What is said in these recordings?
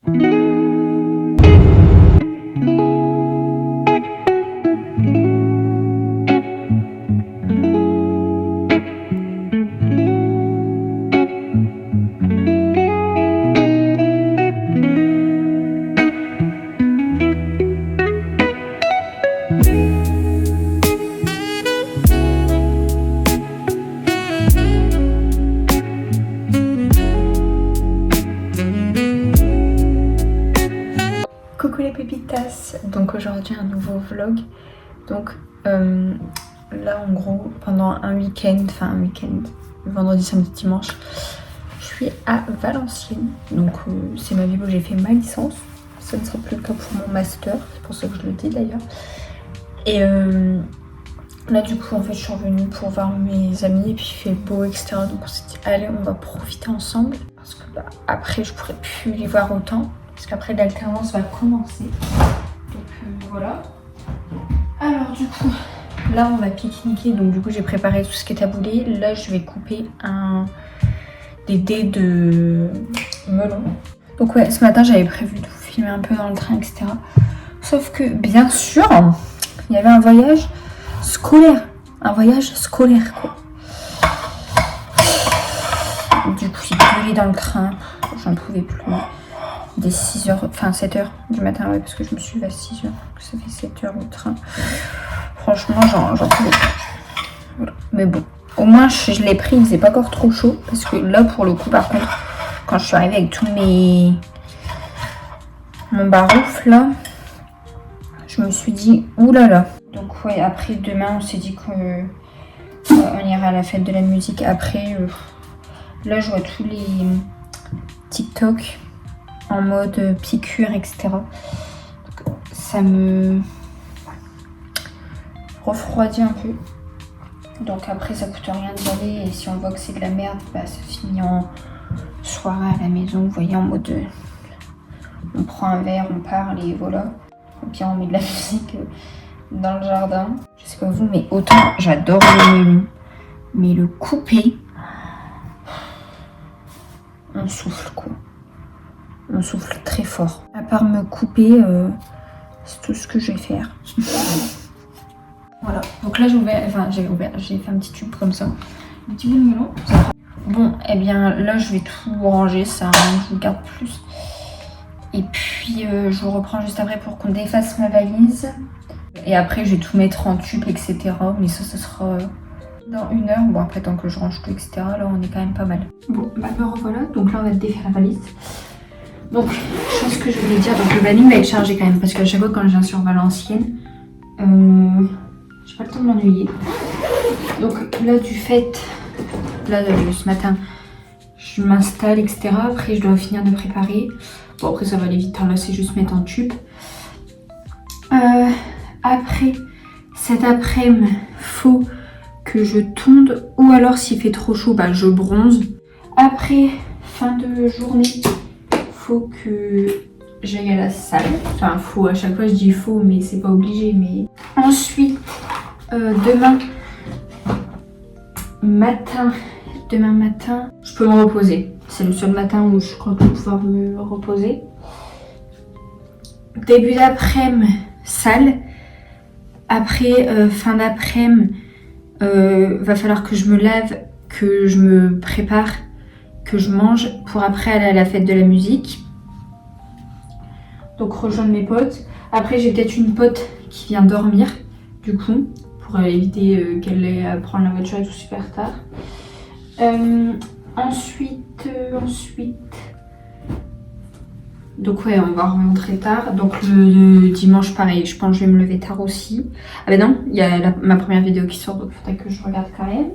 Coucou les pépitas, donc aujourd'hui un nouveau vlog. Donc là en gros pendant un week-end, vendredi, samedi, dimanche, je suis à Valenciennes. Donc c'est ma ville où j'ai fait ma licence. Ça ne sera plus le cas pour mon master, c'est pour ça que je le dis d'ailleurs. Et là du coup en fait je suis revenue pour voir mes amis et puis il fait beau etc. Donc on s'est dit allez on va profiter ensemble parce que bah, après je pourrais plus les voir autant. Parce qu'après l'alternance va commencer. Donc voilà. Alors du coup, là on va pique-niquer. Donc du coup j'ai préparé tout ce qui est taboulé. Là je vais couper des dés de melon. Donc ouais, ce matin j'avais prévu de vous filmer un peu dans le train, etc. Sauf que bien sûr, il y avait un voyage scolaire. Un voyage scolaire quoi. Du coup j'ai pleuré dans le train. J'en pouvais plus. Des 6h, enfin 7h du matin, ouais, parce que je me suis levée à 6h, ça fait 7h le train. Franchement, j'en pouvais pas. Voilà. Mais bon, au moins je l'ai pris, il faisait pas encore trop chaud, parce que là, pour le coup, par contre, quand je suis arrivée avec tout mon barouf, là, je me suis dit, oulala. Donc ouais, après, demain, on s'est dit qu'on ira à la fête de la musique. Après, là, je vois tous les TikTok en mode piqûre, etc. Donc, ça me refroidit un peu. Donc après, ça coûte rien d'y aller. Et si on voit que c'est de la merde, bah, ça finit en soirée à la maison. Vous voyez, en mode on prend un verre, on parle et voilà. Ou bien on met de la musique dans le jardin. Je sais pas vous, mais autant j'adore le melon. Mais le couper, on souffle quoi. On souffle très fort. À part me couper, c'est tout ce que je vais faire. Voilà. Donc là j'ai fait un petit tube comme ça. Un petit bout de melon. Bon, et bien là je vais tout ranger, ça je vous garde plus. Et puis je vous reprends juste après pour qu'on défasse ma valise. Et après je vais tout mettre en tube, etc. Mais ça sera dans 1 heure. Bon après tant que je range tout, etc. Là on est quand même pas mal. Bon, bah me revoilà. Donc là on va défaire la valise. Donc, chose que je voulais dire, donc le planning va être chargé quand même parce qu'à chaque fois quand je viens sur Valenciennes, j'ai pas le temps de m'ennuyer. Donc là du fait, là ce matin, je m'installe etc. Après je dois finir de préparer. Bon après ça va aller vite, hein. Là c'est juste mettre en tube. Après, cet après-midi, faut que je tonde ou alors s'il fait trop chaud, bah je bronze. Après, fin de journée, faut que j'aille à la salle. Enfin, faut, à chaque fois je dis faut, mais c'est pas obligé. Mais ensuite, demain matin, je peux me reposer. C'est le seul matin où je crois que je vais pouvoir me reposer. Début d'après-midi, salle. Après, fin d'après-midi, va falloir que je me lave, que je me prépare, que je mange pour après aller à la fête de la musique. Donc rejoindre mes potes. Après j'ai peut-être une pote qui vient dormir du coup pour éviter qu'elle ait à prendre la voiture et tout super tard. Ensuite donc ouais on va rentrer tard. Donc le dimanche pareil, je pense que je vais me lever tard aussi. Ah ben non, il y a ma première vidéo qui sort donc il faudrait que je regarde quand même.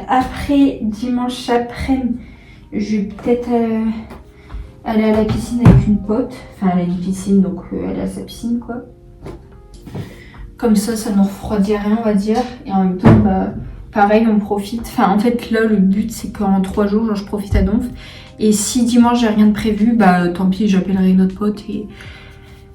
Après, dimanche après-midi, je vais peut-être aller à la piscine avec une pote. Enfin, elle a une piscine, donc elle a sa piscine, quoi. Comme ça nous refroidit rien, on va dire. Et en même temps, bah, pareil, on profite. Enfin, en fait, là, le but, c'est qu'en 3 jours, genre, je profite à donf. Et si dimanche, j'ai rien de prévu, bah, tant pis, j'appellerai notre pote et...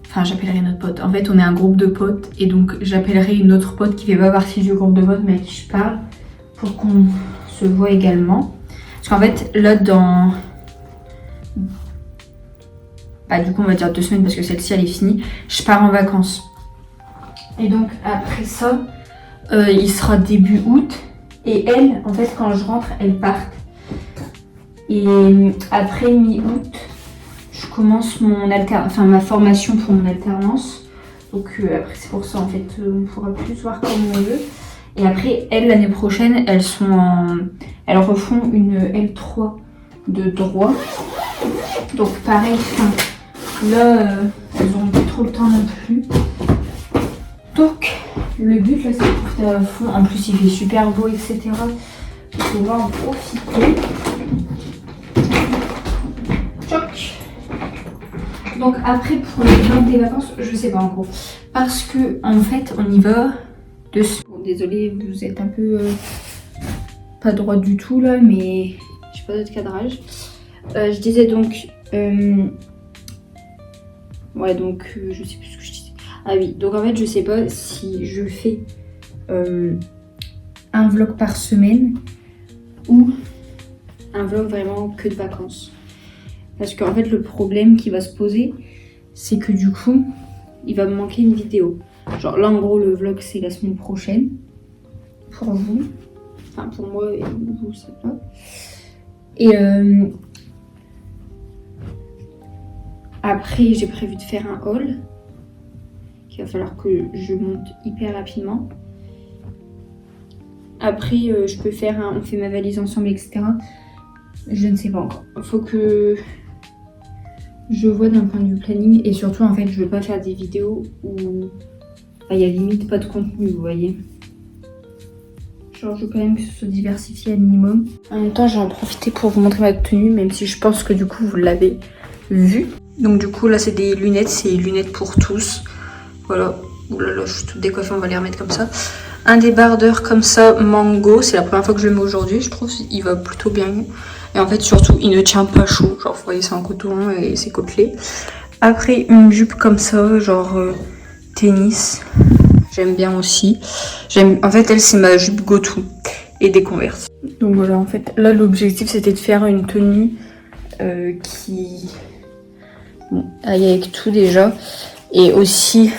Enfin, j'appellerai notre pote. En fait, on est un groupe de potes. Et donc, j'appellerai une autre pote qui fait pas partie du groupe de potes, mais à qui je parle. Pour qu'on se voit également. Parce qu'en fait, là, bah du coup on va dire 2 semaines parce que celle-ci elle est finie, je pars en vacances. Et donc après ça, il sera début août. Et elles, en fait, quand je rentre, elles partent. Et après mi-août, je commence ma formation pour mon alternance. Donc après, c'est pour ça, en fait, on pourra plus voir comme on veut. Et après, elles, l'année prochaine, elles refont une L3 de droit. Donc pareil, là, elles n'ont pas trop le temps non plus. Donc, le but là c'est de profiter à fond. En plus il fait super beau, etc. Donc on va en profiter. Choc. Donc après pour les vlogs des vacances, je sais pas encore. Parce que en fait on y va de... Bon, désolée, vous êtes un peu pas droit du tout là, mais j'ai pas d'autre cadrage. Je disais donc... ouais donc je sais plus ce que je disais. Ah oui, donc en fait je sais pas si je fais un vlog par semaine ou un vlog vraiment que de vacances. Parce qu'en fait le problème qui va se poser, c'est que du coup il va me manquer une vidéo. Genre là en gros le vlog c'est la semaine prochaine pour vous, enfin pour moi et vous c'est pas. Et après j'ai prévu de faire un haul. Il va falloir que je monte hyper rapidement. Après, je peux faire on fait ma valise ensemble, etc. Je ne sais pas encore. Il faut que je vois d'un point de vue planning. Et surtout, en fait, je veux pas faire des vidéos où il y a limite pas de contenu, vous voyez. Genre, je veux quand même que ce soit diversifié à minimum. En même temps, j'ai en profité pour vous montrer ma tenue, même si je pense que du coup, vous l'avez vu. Donc du coup, là, c'est des lunettes. C'est lunettes pour tous. Voilà, oulala, je suis toute décoiffée, on va les remettre comme ça. Un débardeur comme ça, mango, c'est la première fois que je le mets aujourd'hui, je trouve qu'il va plutôt bien. Et en fait, surtout, il ne tient pas chaud, genre vous voyez, c'est en coton et c'est côtelé. Après, une jupe comme ça, genre tennis, j'aime bien aussi. En fait, elle, c'est ma jupe go-to et des Converse. Donc voilà, en fait, là, l'objectif, c'était de faire une tenue qui aille avec tout déjà. Et aussi...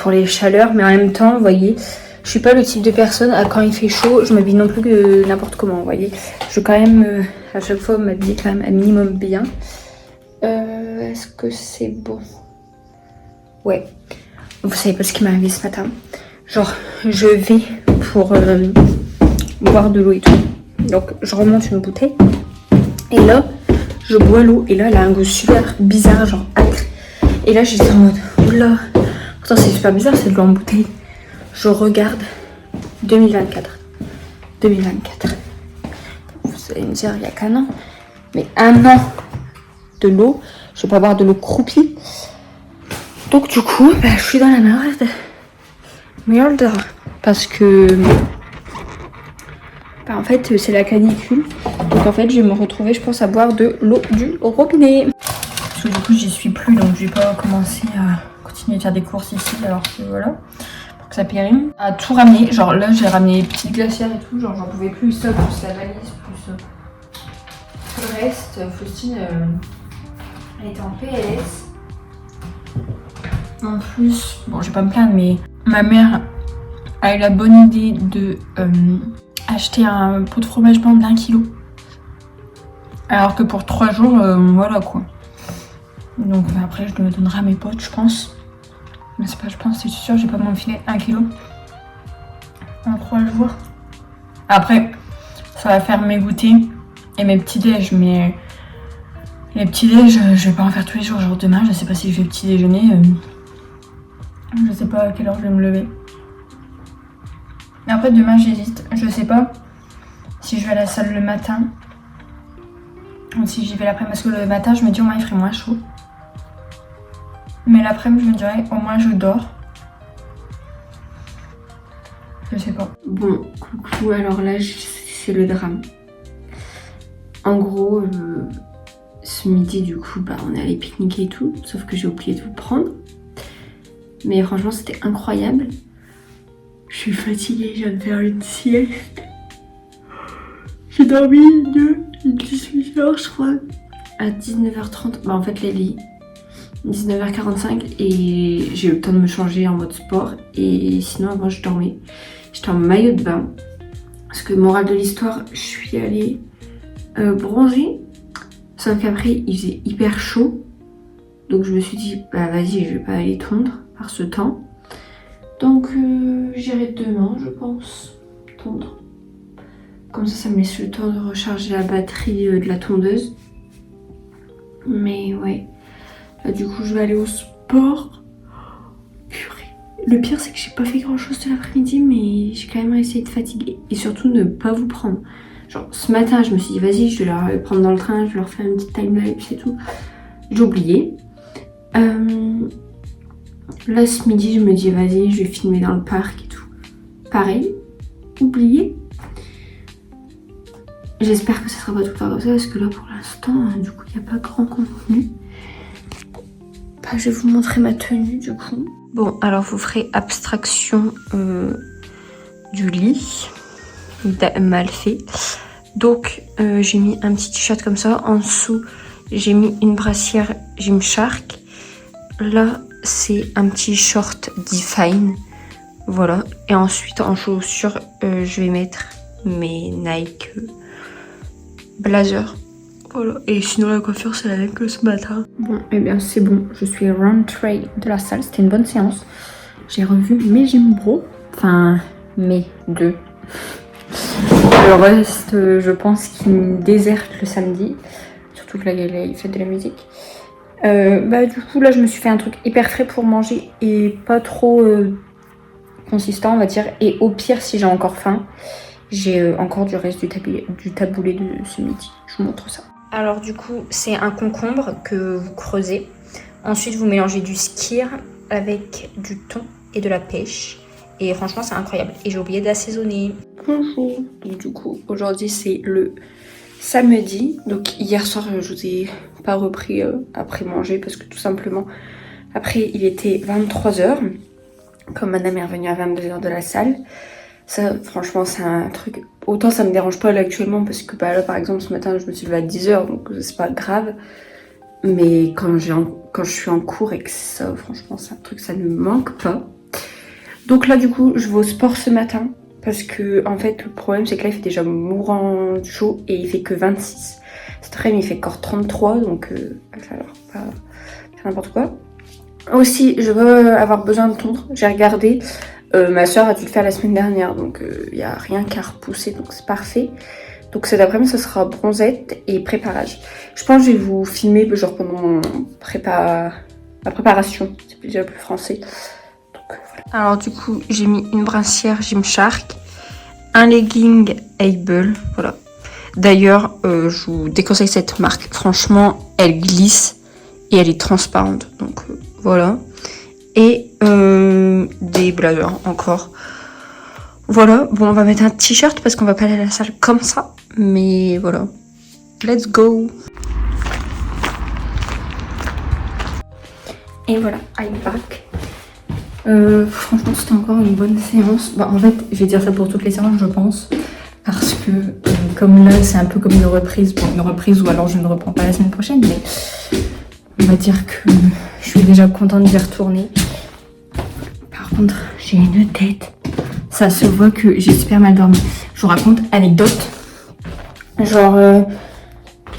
pour les chaleurs, mais en même temps, vous voyez, je suis pas le type de personne à quand il fait chaud, je m'habille non plus n'importe comment, vous voyez. Je veux quand même, à chaque fois, m'habiller quand même un minimum bien. Est-ce que c'est bon? Ouais. Vous savez pas ce qui m'est arrivé ce matin. Genre, je vais pour boire de l'eau et tout. Donc, je remonte une bouteille. Et là, je bois l'eau. Et là, elle a un goût super bizarre, genre acre. Et là, j'étais en mode, oula. Pourtant c'est super bizarre, c'est de l'eau en bouteille. Je regarde 2024. 2024. Vous allez me dire, il n'y a qu'un an. Mais un an de l'eau, je vais pas boire de l'eau croupie. Donc du coup, je suis dans la merde. Merde. Parce que... en fait, c'est la canicule. Donc en fait, je vais me retrouver, je pense, à boire de l'eau du robinet. Parce que du coup, j'y suis plus, donc je vais pas commencer à... continuer de faire des courses ici alors que voilà, pour que ça périme. À tout ramener, genre là j'ai ramené les petites glacières et tout, genre j'en pouvais plus, ça plus la valise, plus tout le reste. Faustine elle était en PLS. En plus, bon je vais pas me plaindre mais ma mère a eu la bonne idée de acheter un pot de fromage blanc d'1 kilo. Alors que pour 3 jours, voilà quoi. Donc après je le donnerai à mes potes je pense. Mais c'est pas, je pense, c'est sûr, j'ai pas m'enfiler 1 kilo en 3 jours. Après, ça va faire mes goûters et mes petits déj, mais les petits déj, je vais pas en faire tous les jours. Genre demain, je sais pas si je fais petit déjeuner. Je sais pas à quelle heure je vais me lever. Mais après, demain, j'hésite. Je sais pas si je vais à la salle le matin ou si j'y vais l'après-midi. Parce que le matin, je me dis au moins il ferait moins chaud. Mais l'après-midi, je me dirais, au moins je dors. Je sais pas. Bon, coucou, alors là, c'est le drame. En gros, ce midi, du coup, on est allé pique-niquer et tout. Sauf que j'ai oublié de vous prendre. Mais franchement, c'était incroyable. Je suis fatiguée, je viens de faire une sieste. J'ai dormi 18 heures, je crois. à 19h30, bah en fait les lits, 19h45 et j'ai eu le temps de me changer en mode sport et sinon avant je dormais. J'étais en maillot de bain parce que morale de l'histoire, je suis allée bronzer, sauf qu'après il faisait hyper chaud donc je me suis dit bah vas-y je vais pas aller tondre par ce temps donc j'irai demain je pense tondre. Comme ça me laisse le temps de recharger la batterie de la tondeuse. Mais ouais. Là, du coup, je vais aller au sport. Purée. Le pire, c'est que j'ai pas fait grand chose de l'après-midi, mais j'ai quand même essayé de fatiguer. Et surtout, ne pas vous prendre. Genre, ce matin, je me suis dit, vas-y, je vais leur prendre dans le train, je vais leur faire une petite timelapse et tout. J'ai oublié. Là, ce midi, je me dis, vas-y, je vais filmer dans le parc et tout. Pareil, oublié. J'espère que ça sera pas tout le temps comme ça parce que là pour l'instant du coup il n'y a pas grand contenu. Bah, je vais vous montrer ma tenue du coup. Bon alors vous ferez abstraction du lit. Mal fait. Donc j'ai mis un petit t-shirt comme ça. En dessous j'ai mis une brassière Gymshark. Là c'est un petit short Define. Voilà. Et ensuite en chaussures je vais mettre mes Nike blazer. Voilà. Et sinon la coiffure c'est la même que ce matin. Bon et bien c'est bon. Je suis rentrée de la salle. C'était une bonne séance. J'ai revu mes Jimbro. Enfin mes deux. Le reste je pense qu'ils me désertent le samedi. Surtout que là il fait de la musique. Bah du coup là je me suis fait un truc hyper frais pour manger et pas trop consistant on va dire. Et au pire si j'ai encore faim, j'ai encore du reste du taboulé de ce midi. Je vous montre ça. Alors du coup, c'est un concombre que vous creusez. Ensuite, vous mélangez du skyr avec du thon et de la pêche. Et franchement, c'est incroyable. Et j'ai oublié d'assaisonner. Bonjour. Donc du coup, aujourd'hui, c'est le samedi. Donc hier soir, je vous ai pas repris après manger parce que tout simplement, après, il était 23h. Comme madame est revenue à 22h de la salle. Ça, franchement, c'est un truc... Autant ça me dérange pas là actuellement parce que bah, là, par exemple, ce matin, je me suis levée à 10h, donc c'est pas grave. Mais quand je suis en cours et que ça, franchement, c'est un truc, ça ne me manque pas. Donc là, du coup, je vais au sport ce matin parce que, en fait, le problème, c'est que là, il fait déjà mourant chaud et il fait que 26. Cet après-midi, il fait encore 33, donc alors, pas faire n'importe quoi. Aussi, je veux avoir besoin de tondre. J'ai regardé... ma soeur a dû le faire la semaine dernière, donc il n'y a rien qu'à repousser, donc c'est parfait. Donc cet après-midi, ce sera bronzette et préparage. Je pense que je vais vous filmer genre pendant ma préparation, c'est déjà plus français. Donc, voilà. Alors du coup, j'ai mis une brassière Gymshark, un legging Able, voilà. D'ailleurs, je vous déconseille cette marque. Franchement, elle glisse et elle est transparente, donc voilà. Et des blazers encore. Voilà, bon on va mettre un t-shirt parce qu'on va pas aller à la salle comme ça. Mais voilà, let's go. Et voilà, I'm back. Franchement c'était encore une bonne séance. Bah, en fait je vais dire ça pour toutes les séances je pense. Parce que comme là c'est un peu comme une reprise. Bon, une reprise ou alors je ne reprends pas la semaine prochaine. Mais on va dire que je suis déjà contente d'y retourner. Par contre, j'ai une tête. Ça se voit que j'ai super mal dormi. Je vous raconte anecdote. Genre,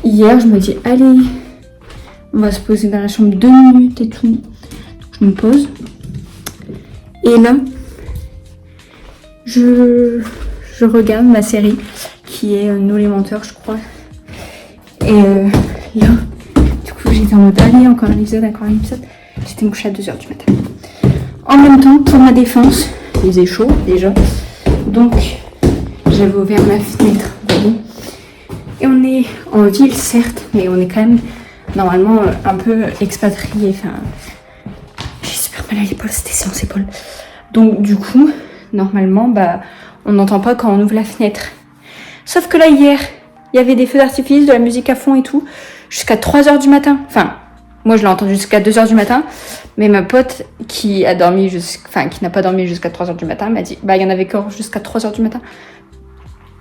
hier, je me dis, allez, on va se poser dans la chambre 2 minutes et tout. Donc, je me pose. Et là, je regarde ma série qui est Nous les menteurs, je crois. Et là, du coup, j'étais en mode, allez, encore un épisode. J'étais me coucher à 2h du matin. En même temps, pour ma défense, il faisait chaud déjà. Donc, j'avais ouvert ma fenêtre. Et on est en ville, certes, mais on est quand même normalement un peu expatrié. Enfin, j'ai super mal à l'épaule, c'était séance épaule. Donc, du coup, normalement, bah, on n'entend pas quand on ouvre la fenêtre. Sauf que là, hier, il y avait des feux d'artifice, de la musique à fond et tout, jusqu'à 3h du matin. Enfin, moi, je l'ai entendu jusqu'à 2h du matin. Mais ma pote qui n'a pas dormi jusqu'à 3h du matin m'a dit bah il y en avait encore jusqu'à 3h du matin.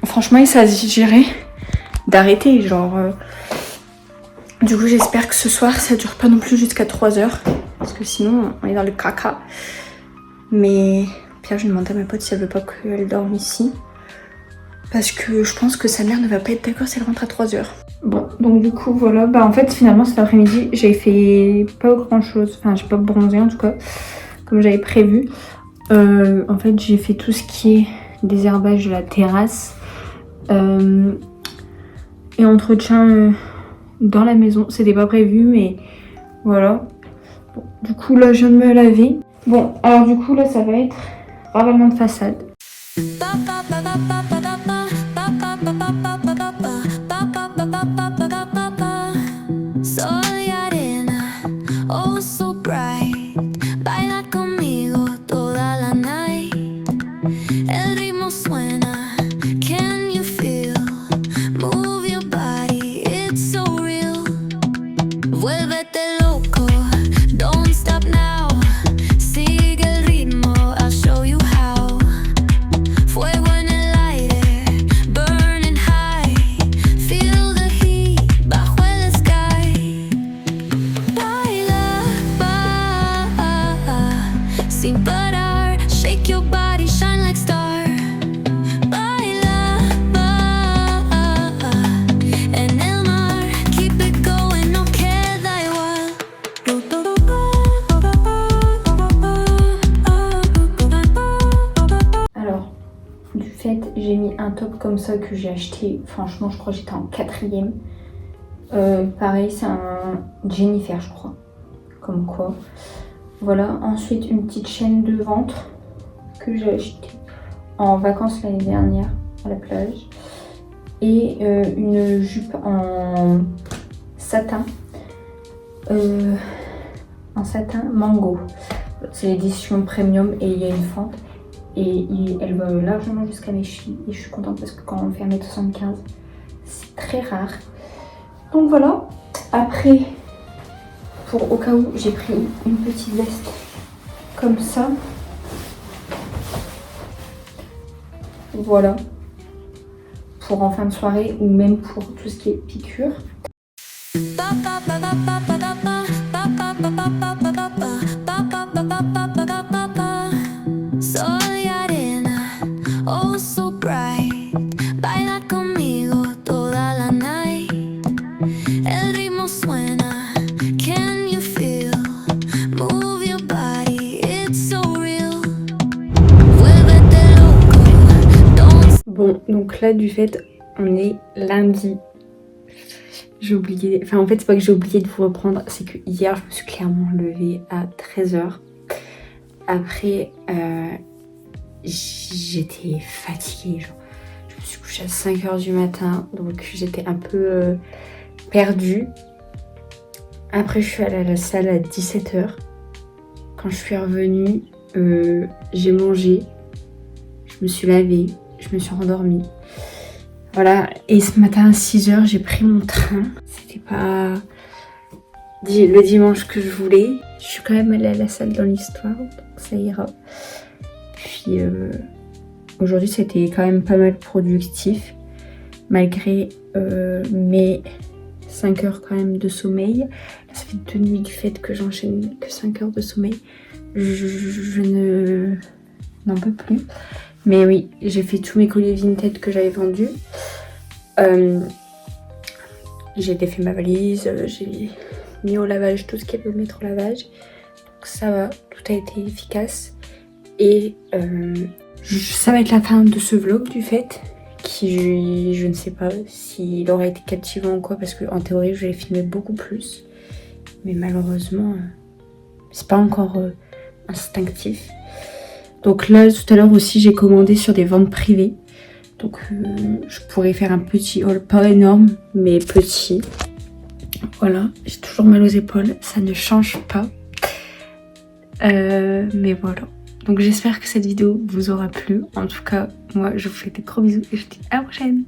Franchement il s'agirait d'arrêter genre Du coup j'espère que ce soir ça dure pas non plus jusqu'à 3h. Parce que sinon on est dans le caca. Mais Pierre, je vais demander à ma pote si elle veut pas qu'elle dorme ici. Parce que je pense que sa mère ne va pas être d'accord si elle rentre à 3h. Bon, donc du coup voilà, bah en fait finalement cet après-midi j'ai fait pas grand chose. Enfin j'ai pas bronzé en tout cas, comme j'avais prévu. En fait j'ai fait tout ce qui est désherbage de la terrasse. Et entretien dans la maison. C'était pas prévu mais voilà. Bon, du coup là je viens de me laver. Bon alors du coup là ça va être ravalement de façade. Soy arena, oh so bright. Baila conmigo toda la night. El ritmo suena, can you feel? Move your body, it's so real. Vuélvete loco, don't stop now. Sigue el ritmo, I'll show you how. Fuego en el aire, burning high. Feel the heat bajo el sky. Baila, sin parar. Shake your body, shine like star. Baila, en el mar. Keep it going, no queda igual. Alors, du fait, j'ai mis un top comme ça que j'ai acheté. Franchement, je crois que j'étais en 4e. Pareil, c'est un Jennifer, je crois. Comme quoi. Voilà. Ensuite, une petite chaîne de ventre que j'ai acheté en vacances l'année dernière à la plage. Et une jupe en satin. En satin mango. C'est l'édition premium et il y a une fente. Et elle va largement jusqu'à mes chevilles. Et je suis contente parce que quand on fait 1m75, c'est très rare. Donc voilà. Après, pour au cas où, j'ai pris une petite veste comme ça. Voilà. Pour en fin de soirée ou même pour tout ce qui est piqûre. Soy arena, oh so bright. Baila conmigo toda la night. El ritmo suena, can you feel? Move your body, it's so real. Vuélvete loco, don't. Bon, donc là du fait, on est lundi. J'ai oublié, enfin en fait c'est pas que j'ai oublié de vous reprendre, c'est que hier je me suis clairement levée à 13h. Après j'étais fatiguée, genre. Je me suis couchée à 5h du matin, donc j'étais un peu perdue. Après je suis allée à la salle à 17h. Quand je suis revenue, j'ai mangé, je me suis lavée, je me suis rendormie. Voilà, et ce matin à 6h, j'ai pris mon train. C'était pas le dimanche que je voulais. Je suis quand même allée à la salle dans l'histoire, donc ça ira. Puis aujourd'hui, c'était quand même pas mal productif, malgré mes 5 heures quand même de sommeil. Là, ça fait 2 nuits du fait que j'enchaîne que 5 heures de sommeil. Je n'en peux plus. Mais oui, j'ai fait tous mes colliers Vinted que j'avais vendus. J'ai défait ma valise, j'ai mis au lavage tout ce qu'il y avait à mettre au lavage. Donc ça va, tout a été efficace. Et ça va être la fin de ce vlog du fait. Qui je ne sais pas s'il aurait été captivant ou quoi, parce qu'en théorie je l'ai filmé beaucoup plus. Mais malheureusement, c'est pas encore instinctif. Donc là, tout à l'heure aussi, j'ai commandé sur des ventes privées. Donc je pourrais faire un petit haul, pas énorme, mais petit. Voilà, j'ai toujours mal aux épaules, ça ne change pas. Mais voilà. Donc j'espère que cette vidéo vous aura plu. En tout cas, moi, je vous fais des gros bisous et je vous dis à la prochaine.